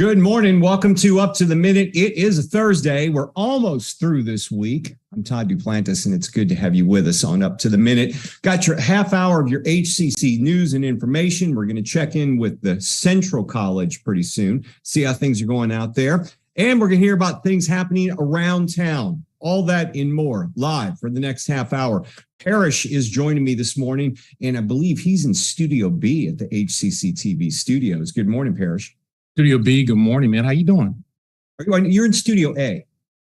Good morning. Welcome to Up to the Minute. It is a Thursday. We're almost through this week. I'm Todd Duplantis, and it's good to have you with us on Up to the Minute. Got your half hour of your HCC news and information. We're going to check in with the Central College pretty soon, see how things are going out there. And we're going to hear about things happening around town. All that and more live for the next half hour. Parrish is joining me this morning, and I believe he's in Studio B at the HCCTV studios. Good morning, Parrish. Studio B, good morning, man. How you doing? You're in Studio A.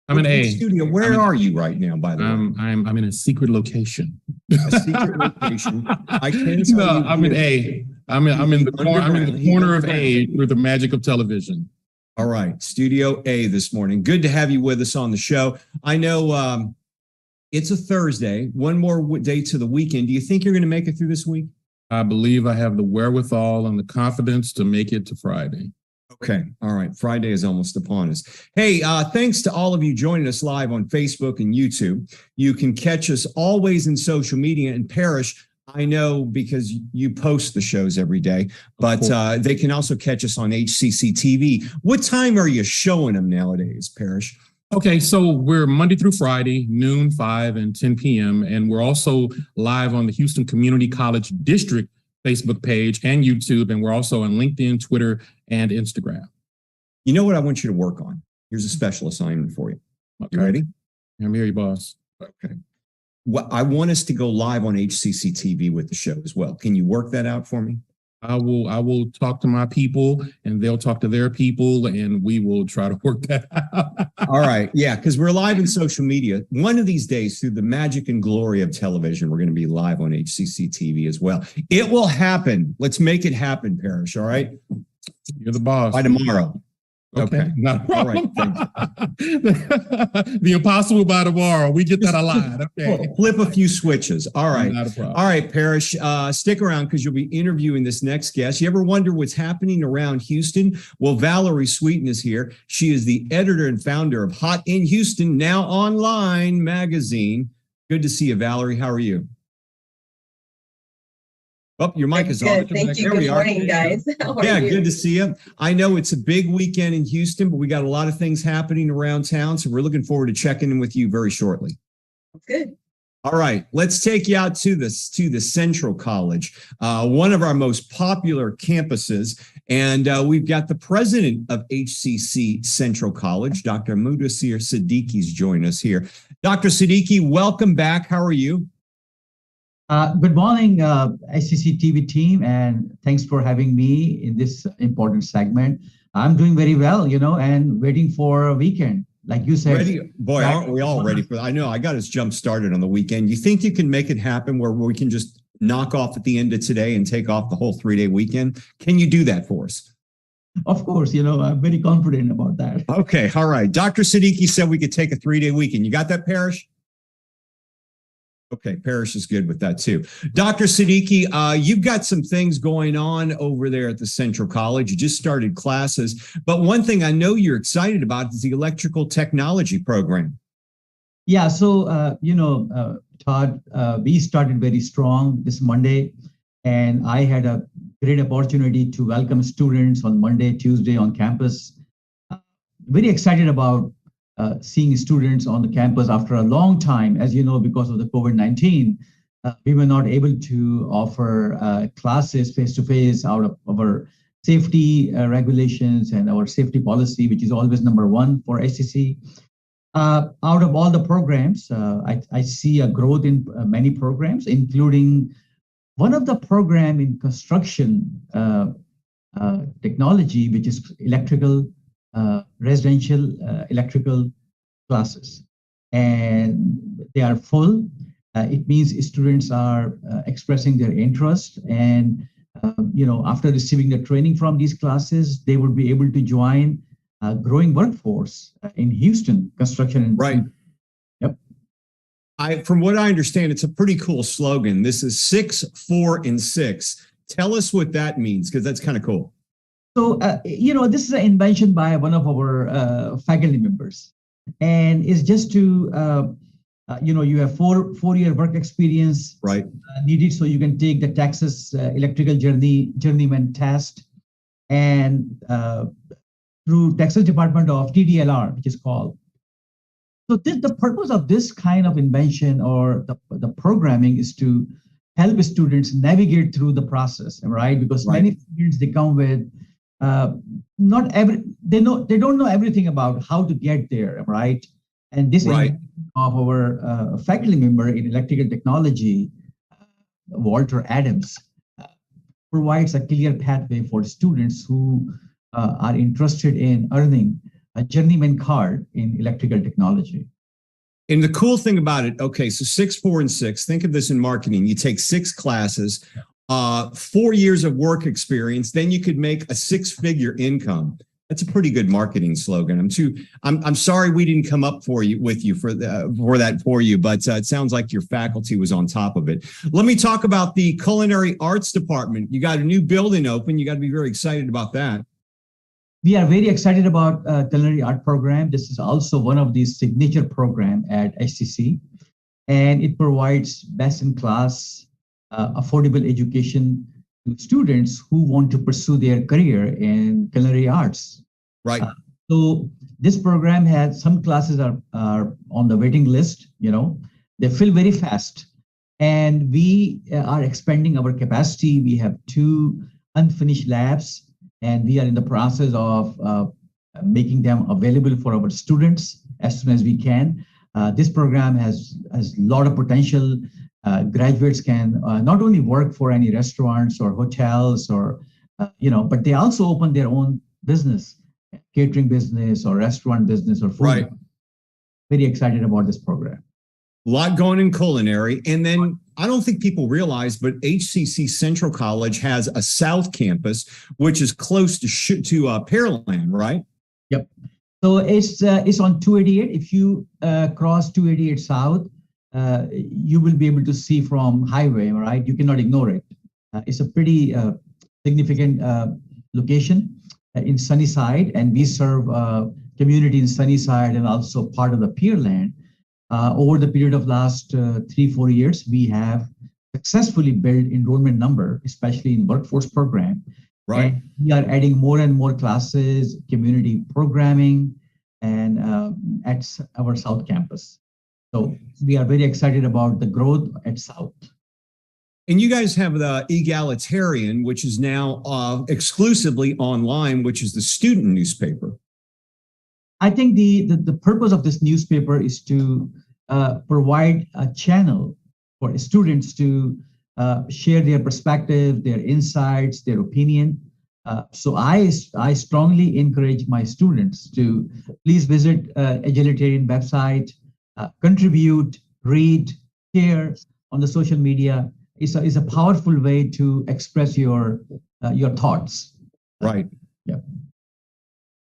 I'm in A. Studio. Where are you right now, by the way? I'm in a secret location. A secret location. I can't tell you. I'm in A. I'm in the corner of A with the magic of television. All right, Studio A this morning. Good to have you with us on the show. I know it's a Thursday, one more day to the weekend. Do you think you're going to make it through this week? I believe I have the wherewithal and the confidence to make it to Friday. Okay. All right. Friday is almost upon us. Hey, thanks to all of you joining us live on Facebook and YouTube. You can catch us always in social media. And Parrish, I know because you post the shows every day, but they can also catch us on HCCTV. What time are you showing them nowadays, Parrish? Okay, so we're Monday through Friday, noon, 5 and 10 p.m. And we're also live on the Houston Community College District Facebook page and YouTube. And we're also on LinkedIn, Twitter, and Instagram. You know what I want you to work on? Here's a special assignment for you. Okay. You ready? I'm here, boss. Okay. Well, I want us to go live on HCCTV with the show as well. Can you work that out for me? I will talk to my people and they'll talk to their people and we will try to work that out. All right. Yeah, because we're live in social media. One of these days, through the magic and glory of television, we're going to be live on HCCTV as well. It will happen. Let's make it happen, Parrish. All right. You're the boss. By tomorrow. Okay. Not a problem. All right. The impossible by tomorrow. We get that a lot. Okay. Flip a few switches. All right. Not a problem. All right, Parrish. Stick around because you'll be interviewing this next guest. You ever wonder what's happening around Houston? Well, Valerie Sweeten is here. She is the editor and founder of Hot in Houston, now online magazine. Good to see you, Valerie. How are you? Oh, your mic is on. Thank you. Good morning, guys. Yeah, good to see you. I know it's a big weekend in Houston, but we got a lot of things happening around town. So we're looking forward to checking in with you very shortly. Good. All right, let's take you out to the Central College, one of our most popular campuses. And we've got the president of HCC Central College, Dr. Muddassir Siddiqi, is joining us here. Dr. Siddiqi, welcome back. How are you? Good morning, HCCTV team, and thanks for having me in this important segment. I'm doing very well, and waiting for a weekend, like you said. Ready? Boy, aren't we all ready for that? I know I got us jump started on the weekend. You think you can make it happen where we can just knock off at the end of today and take off the whole 3-day weekend? Can you do that for us? Of course, I'm very confident about that. Okay, all right. Dr. Siddiqi said we could take a 3-day weekend. You got that, Parrish? Okay, Parrish is good with that too. Dr. Siddiqi, you've got some things going on over there at the Central College. You just started classes, but one thing I know you're excited about is the electrical technology program. Yeah, so, Todd, we started very strong this Monday, and I had a great opportunity to welcome students on Monday, Tuesday on campus. Very excited about seeing students on the campus after a long time. As you know, because of the COVID-19, we were not able to offer classes face-to-face out of our safety regulations and our safety policy, which is always number one for HCC. Out of all the programs, I see a growth in many programs, including one of the program in construction technology, which is residential electrical classes, and they are full. It means students are expressing their interest, and after receiving the training from these classes, they will be able to join a growing workforce in Houston construction. Right. Yep. From what I understand, it's a pretty cool slogan. This is 6, 4, and 6. Tell us what that means, because that's kind of cool. So, this is an invention by one of our faculty members, and it's just to, you have four-year work experience, right? Needed so you can take the Texas electrical journeyman test, and through Texas Department of TDLR, which is called. So the purpose of this kind of invention or the programming is to help students navigate through the process, right? Because many students, they come with they don't know everything about how to get there, right? And this is of our faculty member in electrical technology, Walter Adams, provides a clear pathway for students who are interested in earning a journeyman card in electrical technology. And the cool thing about it, okay, so 6, 4, and 6, think of this in marketing. You take 6 classes, 4 years of work experience, then you could make a 6-figure income. That's a pretty good marketing slogan. I'm sorry we didn't come up for you for you, but it sounds like your faculty was on top of it. Let me talk about the culinary arts department. You got a new building open. You got to be very excited about that. We are very excited about culinary art program. This is also one of the signature program at HCC, and it provides best-in-class affordable education to students who want to pursue their career in culinary arts. Right. So this program has some classes are on the waiting list. They fill very fast, and we are expanding our capacity. We have 2 unfinished labs, and we are in the process of making them available for our students as soon as we can. This program has a lot of potential. Graduates can not only work for any restaurants or hotels or, but they also open their own business, catering business or restaurant business or food. Right. Very excited about this program. A lot going in culinary. And then I don't think people realize, but HCC Central College has a South campus, which is close to Pearland, right? Yep. So it's on 288. If you cross 288 South, you will be able to see from highway, right? You cannot ignore it. It's a pretty significant location in Sunnyside, and we serve community in Sunnyside and also part of the Pearland. Over the period of last 3-4 years, we have successfully built enrollment number, especially in workforce program. Right. And we are adding more and more classes, community programming, and at our South campus. So we are very excited about the growth at South. And you guys have the Egalitarian, which is now exclusively online, which is the student newspaper. I think the purpose of this newspaper is to provide a channel for students to share their perspective, their insights, their opinion. So I strongly encourage my students to please visit Egalitarian website, contribute, read, share on the social media. It's a powerful way to express your thoughts. Right. Yeah.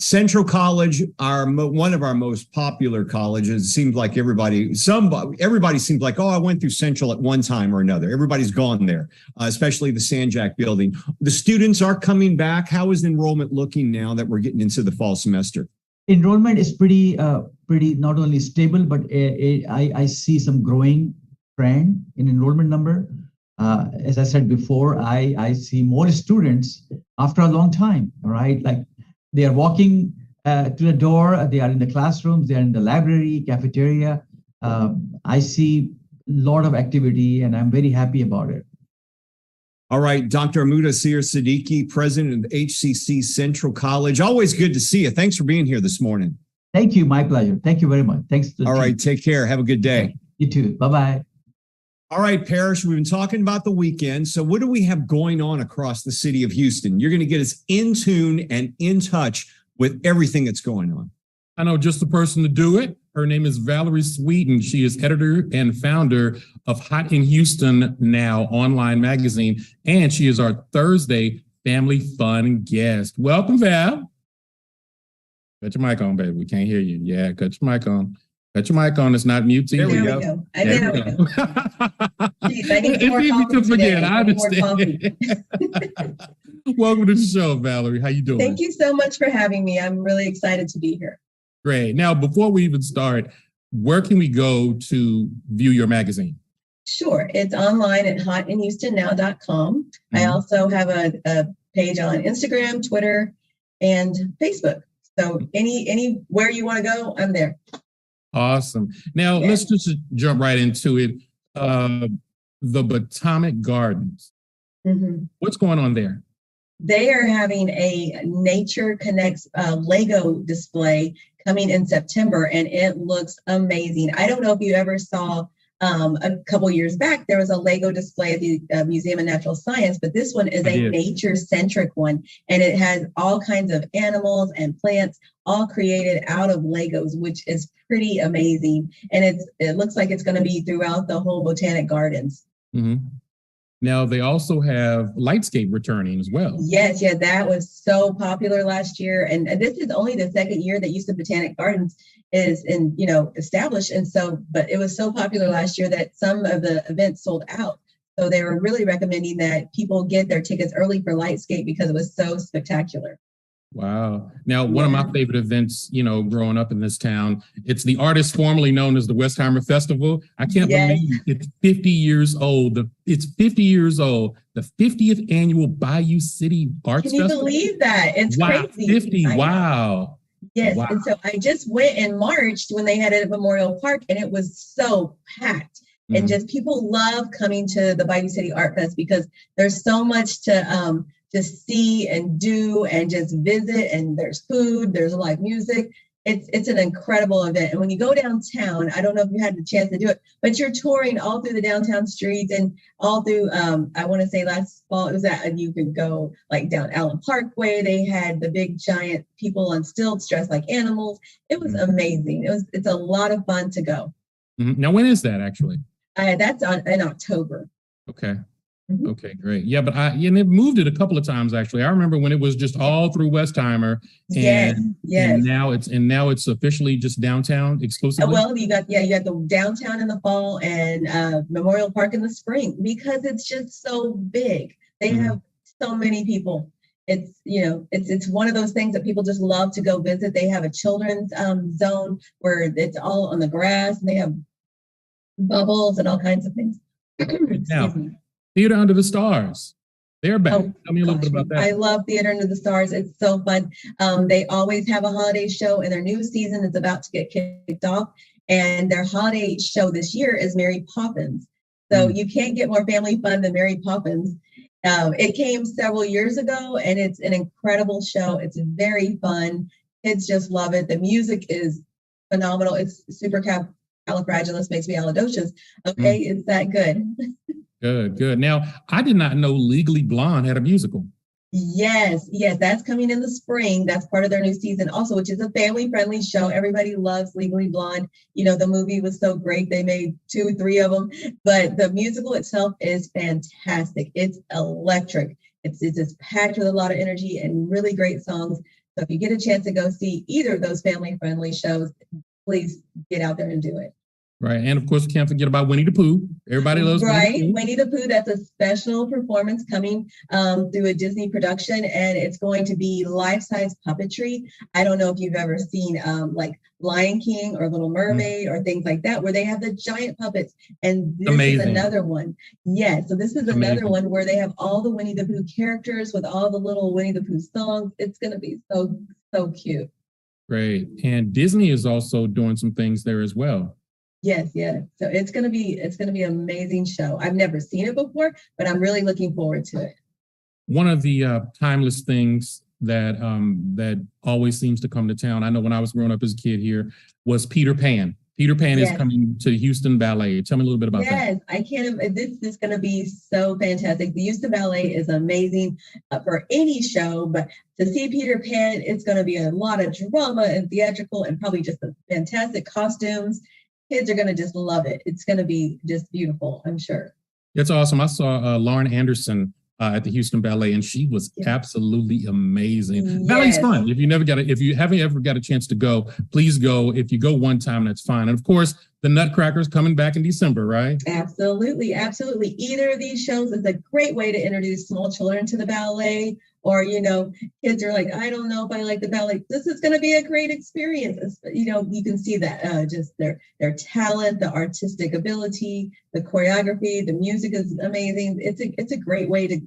Central College, one of our most popular colleges. It seems like everybody seems like, I went through Central at one time or another. Everybody's gone there, especially the Sanjak building. The students are coming back. How is enrollment looking now that we're getting into the fall semester? Enrollment is pretty not only stable, but I see some growing trend in enrollment number. As I said before, I see more students after a long time, right? Like they are walking to the door, they are in the classrooms, they are in the library, cafeteria. I see a lot of activity and I'm very happy about it. All right, Dr. Muddassir Siddiqi, president of HCC Central College. Always good to see you. Thanks for being here this morning. Thank you. My pleasure. Thank you very much. Thanks. All right, take care. Have a good day. You too. Bye-bye. All right, Parrish, we've been talking about the weekend. So what do we have going on across the city of Houston? You're going to get us in tune and in touch with everything that's going on. I know just the person to do it. Her name is Valerie Sweeten. She is editor and founder of Hot in Houston Now online magazine, and she is our Thursday family fun guest. Welcome, Val. Cut your mic on, baby. We can't hear you. Yeah, cut your mic on. Cut your mic on. It's not mute. There we go. There we go. Jeez, I need more coffee to forget. I understand. Welcome to the show, Valerie. How you doing? Thank you so much for having me. I'm really excited to be here. Great. Now, before we even start, where can we go to view your magazine? Sure. It's online at hotinhoustonnow.com. I also have a page on Instagram, Twitter, and Facebook. So anywhere you want to go, I'm there. Awesome. Now let's just jump right into it. The Botanic Gardens. Mm-hmm. What's going on there? They are having a Nature Connects Lego display coming in September, and it looks amazing. I don't know if you ever saw a couple years back, there was a Lego display at the Museum of Natural Science, but this one is a nature-centric one, and it has all kinds of animals and plants all created out of Legos, which is pretty amazing. And it looks like it's going to be throughout the whole Botanic Gardens. Mm-hmm. Now, they also have Lightscape returning as well. Yes, yeah, that was so popular last year. And this is only the second year that Houston Botanic Gardens is established. And so, but it was so popular last year that some of the events sold out. So they were really recommending that people get their tickets early for Lightscape because it was so spectacular. Wow. Now, one of my favorite events, growing up in this town, it's the artist formerly known as the Westheimer Festival. I can't believe it's 50 years old. It's 50 years old. The 50th annual Bayou City Arts Festival. Can you believe that? It's crazy. 50. Wow. Yes. Wow. And so I just went in March when they had it at Memorial Park, and it was so packed. Mm-hmm. And just people love coming to the Bayou City Art Fest because there's so much to just see and do and just visit, and there's food, there's live music. It's an incredible event. And when you go downtown, I don't know if you had the chance to do it, but you're touring all through the downtown streets and all through, I want to say last fall, it was you could go like down Allen Parkway. They had the big giant people on stilts dressed like animals. It was amazing. It's a lot of fun to go. Mm-hmm. Now, when is that actually? That's in October. Okay. Okay, great. Yeah, but they've moved it a couple of times actually. I remember when it was just all through Westheimer, and now it's officially just downtown exclusively. Well, you got the downtown in the fall and Memorial Park in the spring because it's just so big. They have so many people. It's one of those things that people just love to go visit. They have a children's zone where it's all on the grass, and they have bubbles and all kinds of things. Now, Theater Under the Stars. They're back. Tell me a little bit about that. I love Theater Under the Stars. It's so fun. They always have a holiday show, and their new season is about to get kicked off. And their holiday show this year is Mary Poppins. So you can't get more family fun than Mary Poppins. It came several years ago, and it's an incredible show. It's very fun. Kids just love it. The music is phenomenal. It's supercalifragilisticexpialidocious. Okay, it's that good. Good. Now, I did not know Legally Blonde had a musical. Yes, that's coming in the spring. That's part of their new season also, which is a family-friendly show. Everybody loves Legally Blonde. The movie was so great. They made 2 or 3 of them, but the musical itself is fantastic. It's electric. It's just packed with a lot of energy and really great songs. So if you get a chance to go see either of those family-friendly shows, please get out there and do it. Right. And of course, we can't forget about Winnie the Pooh. Everybody loves Winnie the Pooh. That's a special performance coming through a Disney production, and it's going to be life-size puppetry. I don't know if you've ever seen like Lion King or Little Mermaid or things like that, where they have the giant puppets. And this is another one. Yeah. So this is another one where they have all the Winnie the Pooh characters with all the little Winnie the Pooh songs. It's going to be so cute. Great. And Disney is also doing some things there as well. Yes. So it's gonna be an amazing show. I've never seen it before, but I'm really looking forward to it. One of the timeless things that always seems to come to town, I know when I was growing up as a kid here, was Peter Pan. Peter Pan is coming to Houston Ballet. Tell me a little bit about that. Yes, I can't. This is going to be so fantastic. The Houston Ballet is amazing for any show, but to see Peter Pan, it's going to be a lot of drama and theatrical and probably just fantastic costumes. Kids are going to just love it. It's going to be just beautiful, I'm sure. It's awesome. I saw Lauren Anderson at the Houston Ballet, and she was absolutely amazing. Yes. Ballet's fun. If you haven't ever got a chance to go, please go. If you go one time, that's fine. And of course, the Nutcracker's coming back in December, right? Absolutely. Either of these shows is a great way to introduce small children to the ballet. Or, kids are like, I don't know if I like the ballet. This is going to be a great experience. You can see that just their talent, the artistic ability, the choreography, the music is amazing. It's a great way to,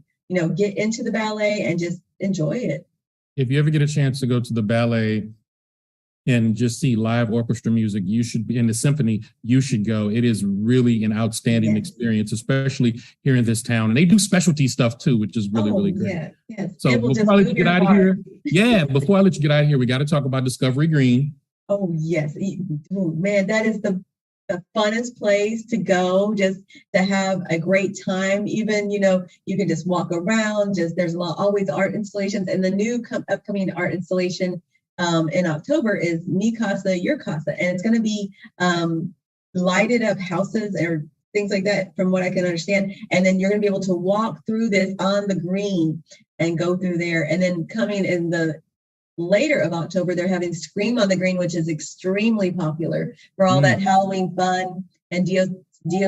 get into the ballet and just enjoy it. If you ever get a chance to go to the ballet, and just see live orchestra music, you should be in the symphony. You should go. It is really an outstanding experience, especially here in this town. And they do specialty stuff too, which is really great. Yeah, yes. So before I let you get out of here, before I let you get out of here, we got to talk about Discovery Green. Oh yes, man, that is the funnest place to go, just to have a great time. Even, you can just walk around. There's always art installations, and the new upcoming art installation in October is Mi Casa, Your Casa, and it's going to be lighted up houses or things like that, from what I can understand. And then you're going to be able to walk through this on the green and go through there. And then coming in the later of October, they're having Scream on the Green, which is extremely popular for all that Halloween fun and Dios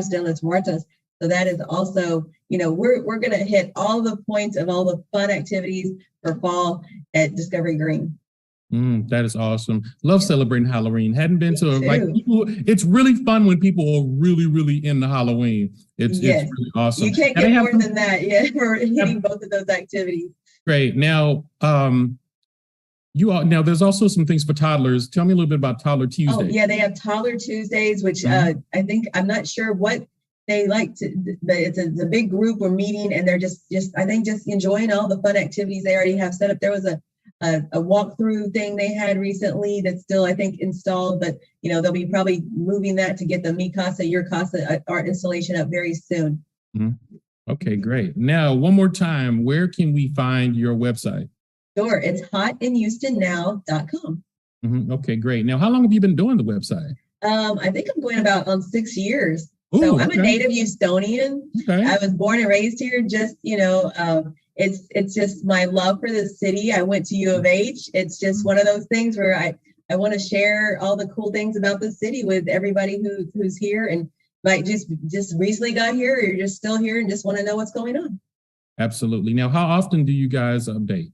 de los Muertos. So that is also, we're going to hit all the points of all the fun activities for fall at Discovery Green. That is awesome. Love celebrating Halloween. Hadn't been to people. It's really fun when people are really into Halloween. It's really awesome. You can't get more than that. Yeah, for hitting both of those activities. Great. Now, there's also some things for toddlers. Tell me a little bit about Toddler Tuesday. Oh yeah, they have Toddler Tuesdays, which I think, I'm not sure what they like to. It's a big group we're meeting, and they're just enjoying all the fun activities they already have set up. There was a walkthrough thing they had recently that's still, I think, installed, but they'll be probably moving that to get the Mi Casa, Your Casa art installation up very soon. Okay, great. Now, one more time, where can we find your website? Sure, it's hotinhoustonnow.com. Okay, great. Now, how long have you been doing the website? I think I'm going about on 6 years. So I'm a native Houstonian. Okay. I was born and raised here. Just, it's just my love for the city. I went to U of H. It's just one of those things where I want to share all the cool things about the city with everybody who's here and might just recently got here, or you're just still here and just want to know what's going on. Absolutely. Now, how often do you guys update?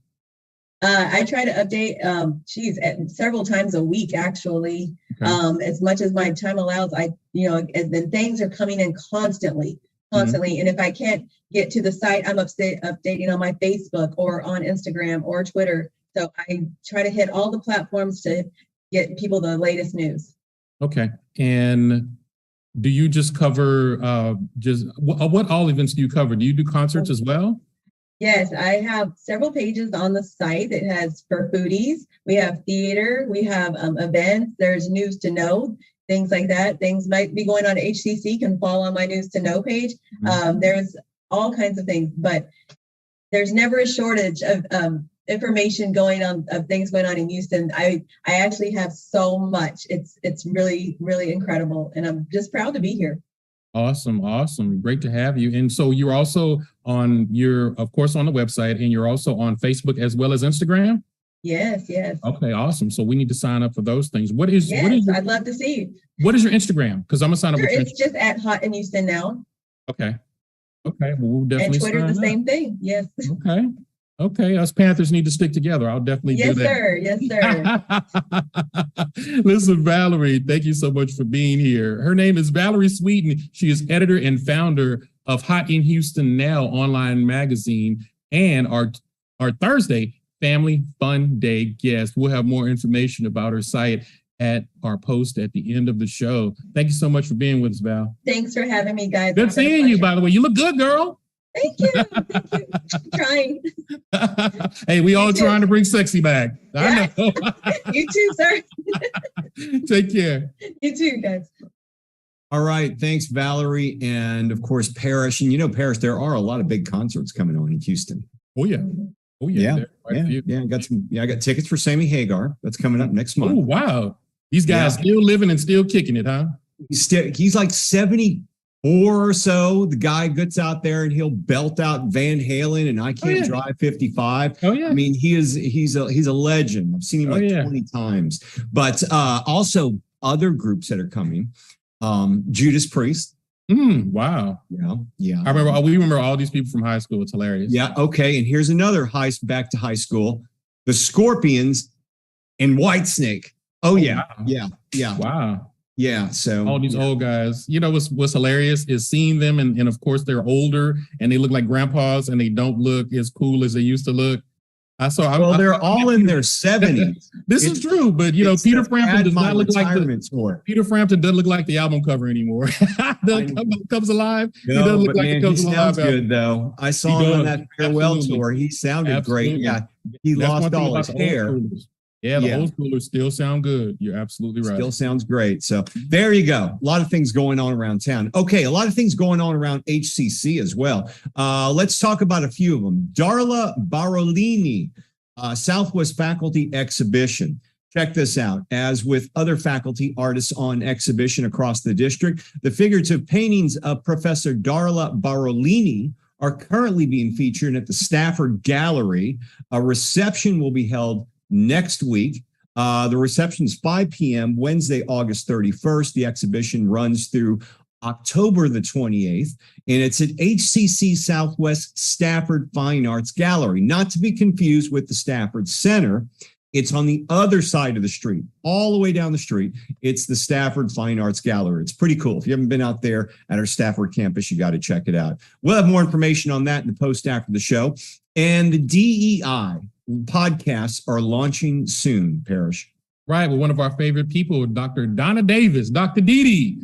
I try to update, several times a week, actually, as much as my time allows. And then things are coming in constantly. And if I can't get to the site, I'm updating on my Facebook or on Instagram or Twitter. So I try to hit all the platforms to get people the latest news. Okay. And do you just cover, what all events do you cover? Do you do concerts as well? Yes, I have several pages on the site. It has for foodies. We have theater. We have events. There's news to know, things like that. Things might be going on at HCC can fall on my news to know page. There's all kinds of things, but there's never a shortage of information going on, of things going on in Houston. I actually have so much. It's really, really incredible, and I'm just proud to be here. Awesome. Great to have you. And so you're also on of course, on the website, and you're also on Facebook as well as Instagram? Yes. Okay, awesome. So we need to sign up for those things. I'd love to see you. What is your Instagram? Because I'm going to sign up. It's just at Hot in Houston Now. Okay. Well, we'll definitely. And Twitter, the same thing. Yes. Okay. Us Panthers need to stick together. I'll definitely do that. Yes, sir. Listen, Valerie, thank you so much for being here. Her name is Valerie Sweeten. She is editor and founder of Hot in Houston Now online magazine, and our Thursday Family Fun Day guest. We'll have more information about her site at our post at the end of the show. Thank you so much for being with us, Val. Thanks for having me, guys. Good seeing you, by the way. You look good, girl. Thank you. I'm trying. Hey, we all trying to bring sexy back. I know. You too, sir. Take care. You too, guys. All right. Thanks, Valerie. And of course, Parrish. And Parrish, there are a lot of big concerts coming on in Houston. Oh, yeah. Yeah. I got tickets for Sammy Hagar. That's coming up next month. Oh, wow. These guys still living and still kicking it, huh? He's like 74 or so. The guy gets out there and he'll belt out Van Halen and I Can't Drive 55. Oh, yeah. I mean, he's a legend. I've seen him 20 times. But also other groups that are coming. Judas Priest. Wow. Yeah. We remember all these people from high school. It's hilarious. Yeah. Okay. And here's another back to high school. The Scorpions and Whitesnake. Oh, yeah. Wow. Yeah. Wow. Yeah. So all these old guys, what's hilarious is seeing them. And of course they're older and they look like grandpas and they don't look as cool as they used to look. Well, they're all in their 70s. This is true, but Peter Frampton does not look like Peter Frampton doesn't look like the album cover anymore. The Comes Alive. No, he doesn't look like the Comes Alive. He sounds good though. I saw him on that farewell tour. He sounded great. Yeah, he lost all his hair. Yeah, the old schoolers still sound good. You're absolutely right. Still sounds great. So there you go. A lot of things going on around town. Okay, a lot of things going on around HCC as well. Let's talk about a few of them. Darla Barolini, Southwest Faculty Exhibition. Check this out. As with other faculty artists on exhibition across the district, the figurative paintings of Professor Darla Barolini are currently being featured at the Stafford Gallery. A reception will be held next week. The reception is 5 p.m. Wednesday, August 31st. The exhibition runs through October the 28th, and it's at HCC Southwest Stafford Fine Arts Gallery, not to be confused with the Stafford Center. It's on the other side of the street, all the way down the street. It's the Stafford Fine Arts Gallery. It's pretty cool. If you haven't been out there at our Stafford campus, you got to check it out. We'll have more information on that in the post after the show. And the DEI podcasts are launching soon, Parrish. Right, with one of our favorite people, Dr. Donna Davis, Dr. Didi.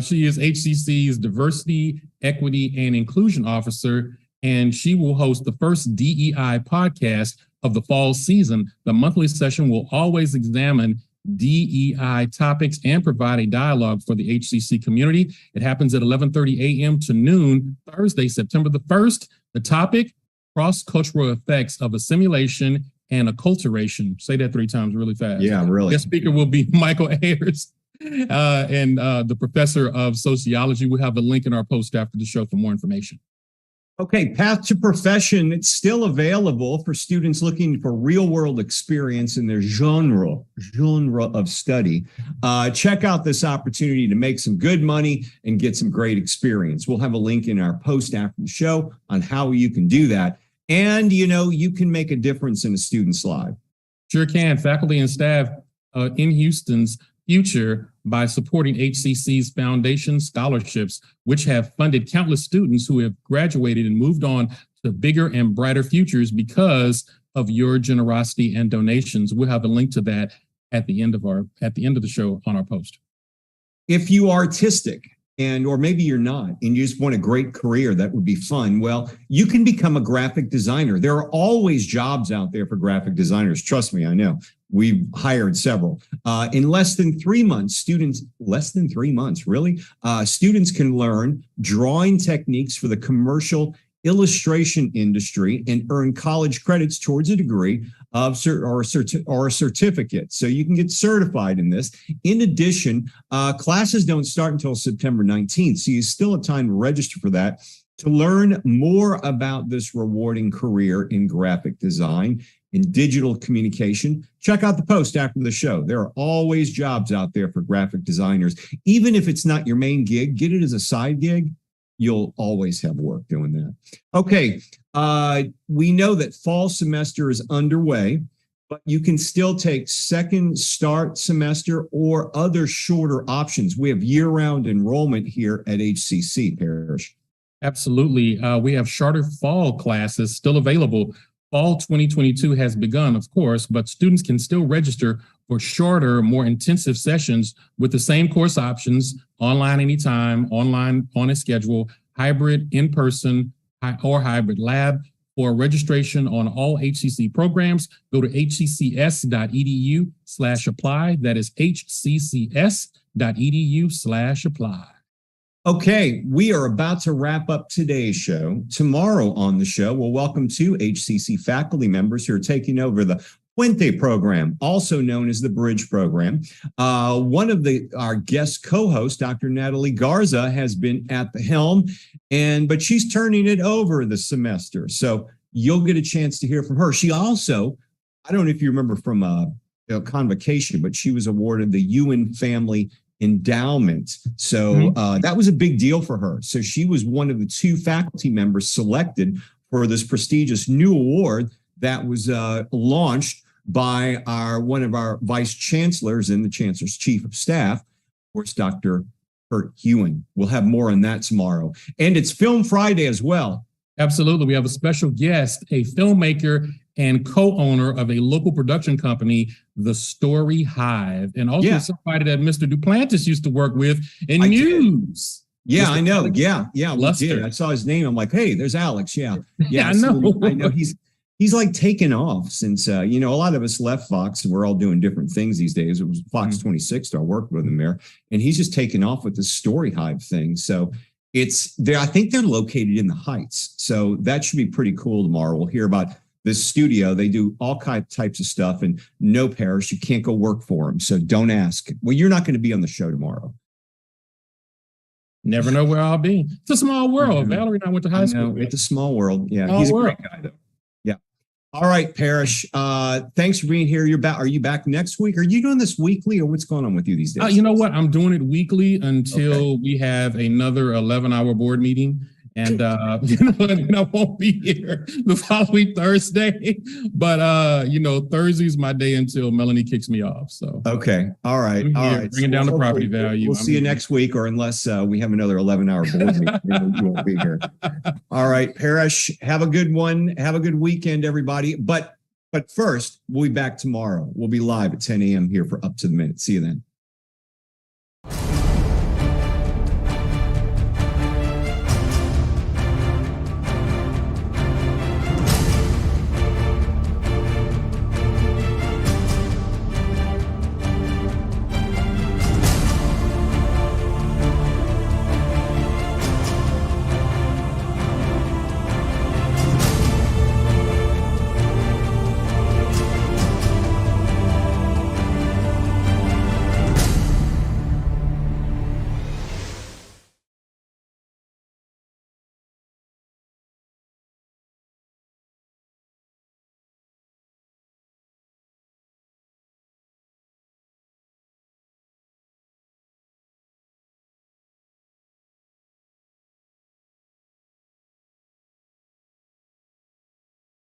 She is HCC's Diversity, Equity, and Inclusion Officer, and she will host the first DEI podcast of the fall season. The monthly session will always examine DEI topics and provide a dialogue for the HCC community. It happens at 11:30 a.m. to noon, Thursday, September the 1st. The topic, cross-cultural effects of assimilation and acculturation. Say that 3 times really fast. Yeah, really. Guest speaker will be Michael Ayers, and the professor of sociology. We'll have a link in our post after the show for more information. Okay, Path to Profession. It's still available for students looking for real-world experience in their genre of study. Check out this opportunity to make some good money and get some great experience. We'll have a link in our post after the show on how you can do that. And, you can make a difference in a student's life. Sure can. Faculty and staff in Houston's future by supporting HCC's foundation scholarships, which have funded countless students who have graduated and moved on to bigger and brighter futures because of your generosity and donations. We'll have a link to that at the end of the show on our post. If you are artistic, or maybe you're not, and you just want a great career that would be fun, well, you can become a graphic designer. There are always jobs out there for graphic designers. Trust me, I know. We've hired several. In less than 3 months, students can learn drawing techniques for the commercial illustration industry and earn college credits towards a degree or a certificate. So you can get certified in this. In addition, classes don't start until September 19th. So you still have time to register for that. To learn more about this rewarding career in graphic design and digital communication, check out the post after the show. There are always jobs out there for graphic designers. Even if it's not your main gig, get it as a side gig. You'll always have work doing that. Okay, we know that fall semester is underway, but you can still take second start semester or other shorter options. We have year-round enrollment here at HCC, Parrish. Absolutely. We have shorter fall classes still available. Fall 2022 has begun, of course, but students can still register for shorter, more intensive sessions with the same course options, online anytime, online on a schedule, hybrid, in-person, or hybrid lab. For registration on all HCC programs, go to hccs.edu/apply. That is hccs.edu/apply. Okay, we are about to wrap up today's show. Tomorrow on the show, we'll welcome 2 HCC faculty members who are taking over the Puente program, also known as the Bridge program. One of our guest co-hosts, Dr. Natalie Garza, has been at the helm, but she's turning it over this semester. So you'll get a chance to hear from her. She also, I don't know if you remember from Convocation, but she was awarded the Ewan Family Endowment. So that was a big deal for her. So she was one of the 2 faculty members selected for this prestigious new award that was launched by one of our vice chancellors and the chancellor's chief of staff, of course, Dr. Kurt Ewan. We'll have more on that tomorrow. And it's Film Friday as well. Absolutely. We have a special guest, a filmmaker and co-owner of a local production company, The Story Hive, and also somebody that Mr. Duplantis used to work with in news. Yeah, I know. Alex Yeah, we did. I saw his name. I'm like, hey, there's Alex. Yeah, I know. I know. He's like taken off since, a lot of us left Fox and we're all doing different things these days. It was Fox 26 I worked with him there, and he's just taken off with the Story Hive thing. So I think they're located in the Heights. So that should be pretty cool tomorrow. We'll hear about this studio. They do all types of stuff, and no, Parrish, you can't go work for them. So don't ask. Well, you're not going to be on the show tomorrow. Never know where I'll be. It's a small world. Valerie and I went to high school. It's a small world. Yeah, he's a great guy, though. Yeah. All right, Parrish. Thanks for being here. You're back. Are you back next week? Are you doing this weekly, or what's going on with you these days? You know what? I'm doing it weekly until we have another 11-hour board meeting. And, and I won't be here the following Thursday, but, Thursday's my day until Melanie kicks me off. So, okay. All right. All right. Bringing down the property value. We'll see you next week, or unless we have another 11-hour board meeting, you won't be here. All right, Parrish, have a good one. Have a good weekend, everybody. But first, we'll be back tomorrow. We'll be live at 10 a.m. here for Up to the Minute. See you then.